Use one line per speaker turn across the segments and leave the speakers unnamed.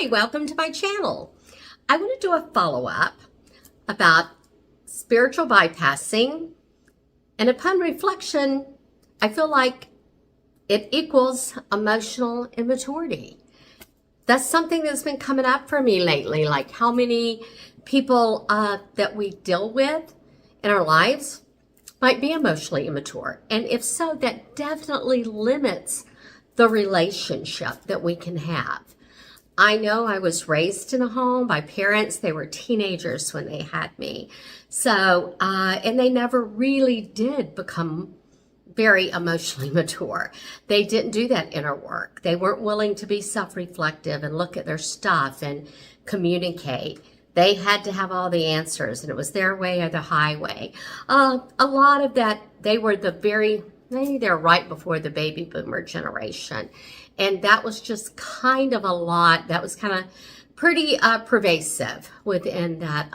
Hi, welcome to my channel. I want to do a follow-up about spiritual bypassing, and upon reflection, I feel like it equals emotional immaturity. That's something that's been coming up for me lately, like how many people that we deal with in our lives might be emotionally immature. And if so, that definitely limits the relationship that we can have. I know I was raised in a home by parents. They were teenagers when they had me. So, and they never really did become very emotionally mature. They didn't do that inner work. They weren't willing to be self-reflective and look at their stuff and communicate. They had to have all the answers, and it was their way or the highway. A lot of that, they were maybe they're right before the baby boomer generation. And that was just kind of a lot. That was kind of pretty pervasive within that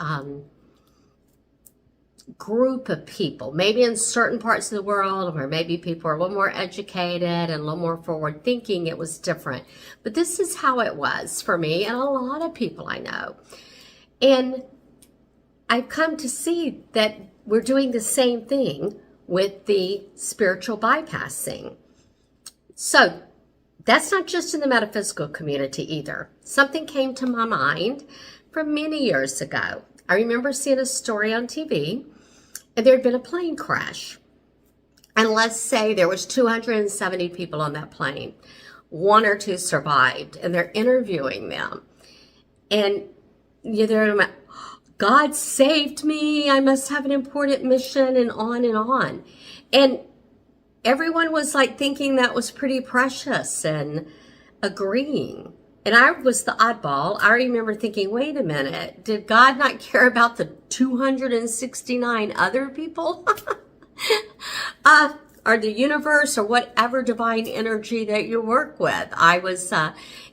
group of people. Maybe in certain parts of the world where maybe people are a little more educated and a little more forward thinking, it was different. But this is how it was for me and a lot of people I know. And I've come to see that we're doing the same thing with the spiritual bypassing. So that's not just in the metaphysical community either. Something came to my mind from many years ago. I remember seeing a story on TV, and there had been a plane crash. And let's say there was 270 people on that plane. One or two survived, and they're interviewing them. And they're like, God saved me, I must have an important mission, and on and on. And everyone was like thinking that was pretty precious and agreeing. And I was the oddball. I remember thinking, wait a minute, did God not care about the 269 other people? Or the universe or whatever divine energy that you work with. I was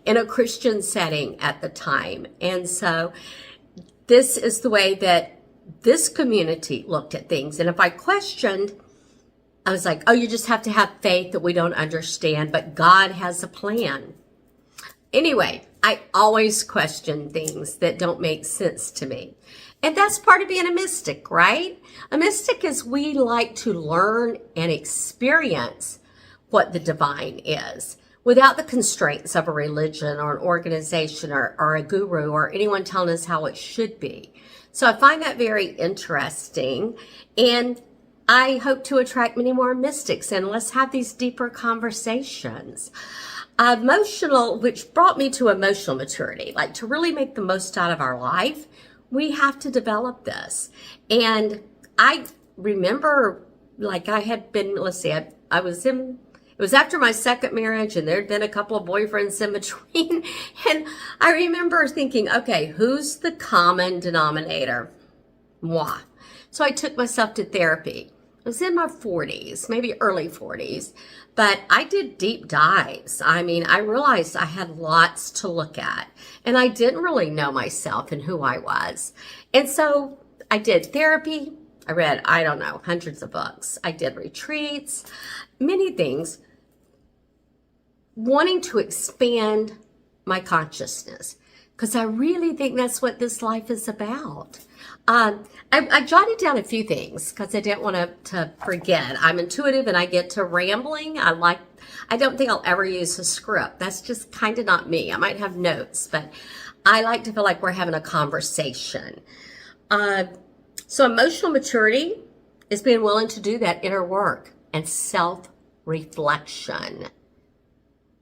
in a Christian setting at the time. And so this is the way that this community looked at things. And if I questioned, I was like, oh, you just have to have faith that we don't understand, but God has a plan. Anyway, I always question things that don't make sense to me. And that's part of being a mystic, right? A mystic is we like to learn and experience what the divine is without the constraints of a religion or an organization or a guru or anyone telling us how it should be. So I find that very interesting. And I hope to attract many more mystics, and let's have these deeper conversations. Emotional, which brought me to emotional maturity, like to really make the most out of our life, we have to develop this. And I remember, like I had been, it was after my second marriage, and there'd been a couple of boyfriends in between. And I remember thinking, okay, who's the common denominator? Moi. So I took myself to therapy. I was in my 40s, maybe early 40s, but I did deep dives. I mean, I realized I had lots to look at, and I didn't really know myself and who I was. And so I did therapy. I read, I don't know, hundreds of books. I did retreats, many things, wanting to expand my consciousness, because I really think that's what this life is about. I jotted down a few things because I didn't want to forget. I'm intuitive and I get to rambling. I don't think I'll ever use a script. That's just kind of not me. I might have notes, but I like to feel like we're having a conversation. So emotional maturity is being willing to do that inner work and self-reflection.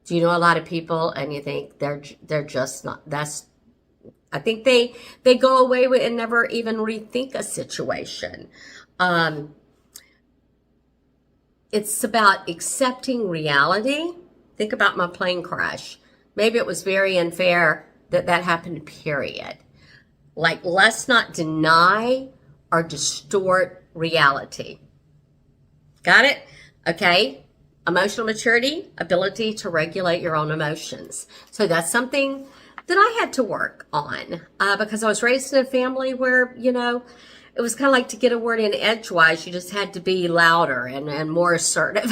Do you know a lot of people and you think they're just not, I think they go away with and never even rethink a situation. It's about accepting reality. Think about my plane crash. Maybe it was very unfair that happened, period. Like, let's not deny or distort reality. Got it? Okay. Emotional maturity, ability to regulate your own emotions. So that's something that I had to work on because I was raised in a family where, it was kind of like to get a word in edgewise, you just had to be louder and more assertive.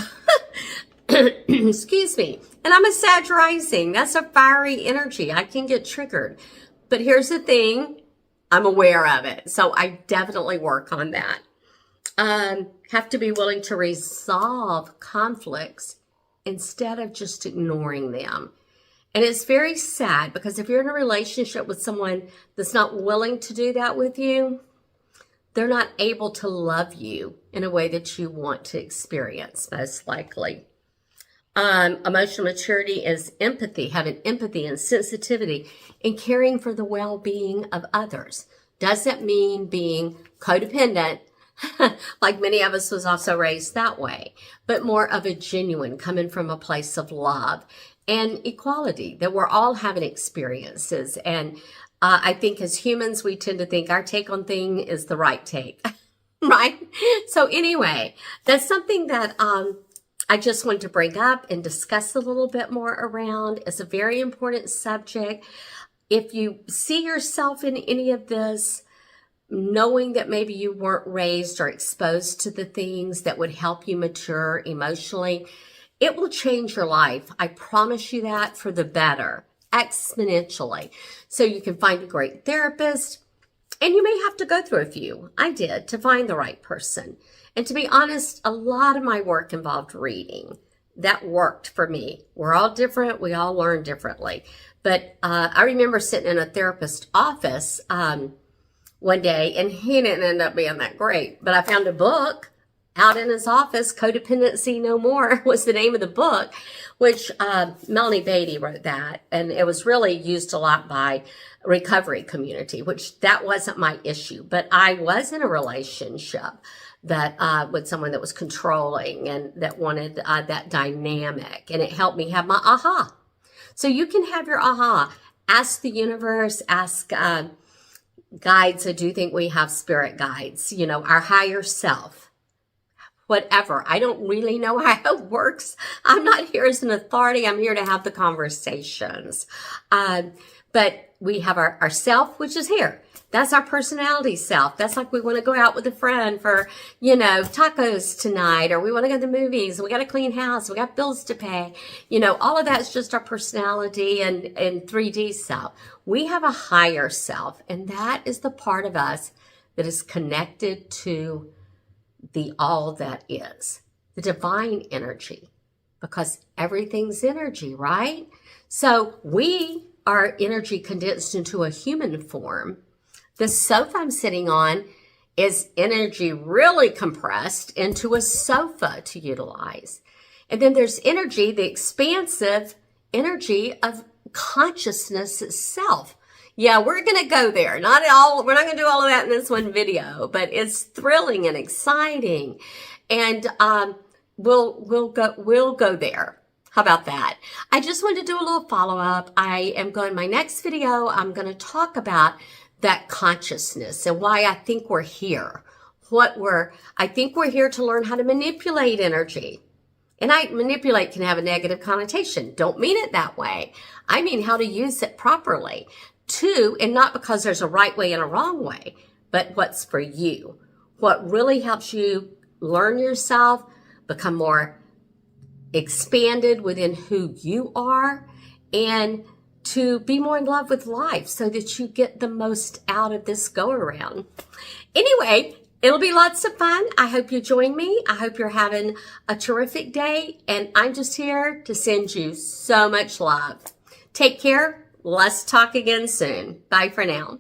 Excuse me. And I'm a Sag rising. That's a fiery energy. I can get triggered. But here's the thing. I'm aware of it. So I definitely work on that. Have to be willing to resolve conflicts instead of just ignoring them. And it's very sad because if you're in a relationship with someone that's not willing to do that with you, they're not able to love you in a way that you want to experience, most likely. Emotional maturity is empathy, having empathy and sensitivity and caring for the well-being of others. Doesn't mean being codependent, like many of us was also raised that way, but more of a genuine, coming from a place of love and equality, that we're all having experiences. And I think as humans, we tend to think our take on thing is the right take, right? So anyway, that's something that I just want to bring up and discuss a little bit more around. It's a very important subject. If you see yourself in any of this, knowing that maybe you weren't raised or exposed to the things that would help you mature emotionally, it will change your life. I promise you that, for the better, exponentially. So you can find a great therapist, and you may have to go through a few. I did, to find the right person. And to be honest, a lot of my work involved reading. That worked for me. We're all different. We all learn differently. But I remember sitting in a therapist's office one day, and he didn't end up being that great. But I found a book out in his office. Codependency No More was the name of the book, which Melanie Beatty wrote that. And it was really used a lot by recovery community, which that wasn't my issue. But I was in a relationship that with someone that was controlling and that wanted that dynamic. And it helped me have my aha. So you can have your aha. Ask the universe, ask guides. I do think we have spirit guides, you know, our higher self, whatever. I don't really know how it works. I'm not here as an authority. I'm here to have the conversations. But we have our self, which is here. That's our personality self. That's like we want to go out with a friend for, you know, tacos tonight, or we want to go to the movies. We got a clean house. We got bills to pay. You know, all of that's just our personality and 3D self. We have a higher self, and that is the part of us that is connected to the all that is, the divine energy, because everything's energy, right? So we are energy condensed into a human form. The sofa I'm sitting on is energy really compressed into a sofa to utilize. And then there's energy, the expansive energy of consciousness itself. Yeah, we're going to go there. We're not going to do all of that in this one video, but it's thrilling and exciting. And we'll go there. How about that? I just wanted to do a little follow-up. My next video, I'm going to talk about that consciousness and why I think we're here. I think we're here to learn how to manipulate energy. And manipulate can have a negative connotation. Don't mean it that way. I mean how to use it properly. And not because there's a right way and a wrong way, but what's for you. What really helps you learn yourself, become more expanded within who you are, and to be more in love with life so that you get the most out of this go around. Anyway, it'll be lots of fun. I hope you join me. I hope you're having a terrific day, and I'm just here to send you so much love. Take care. Let's talk again soon. Bye for now.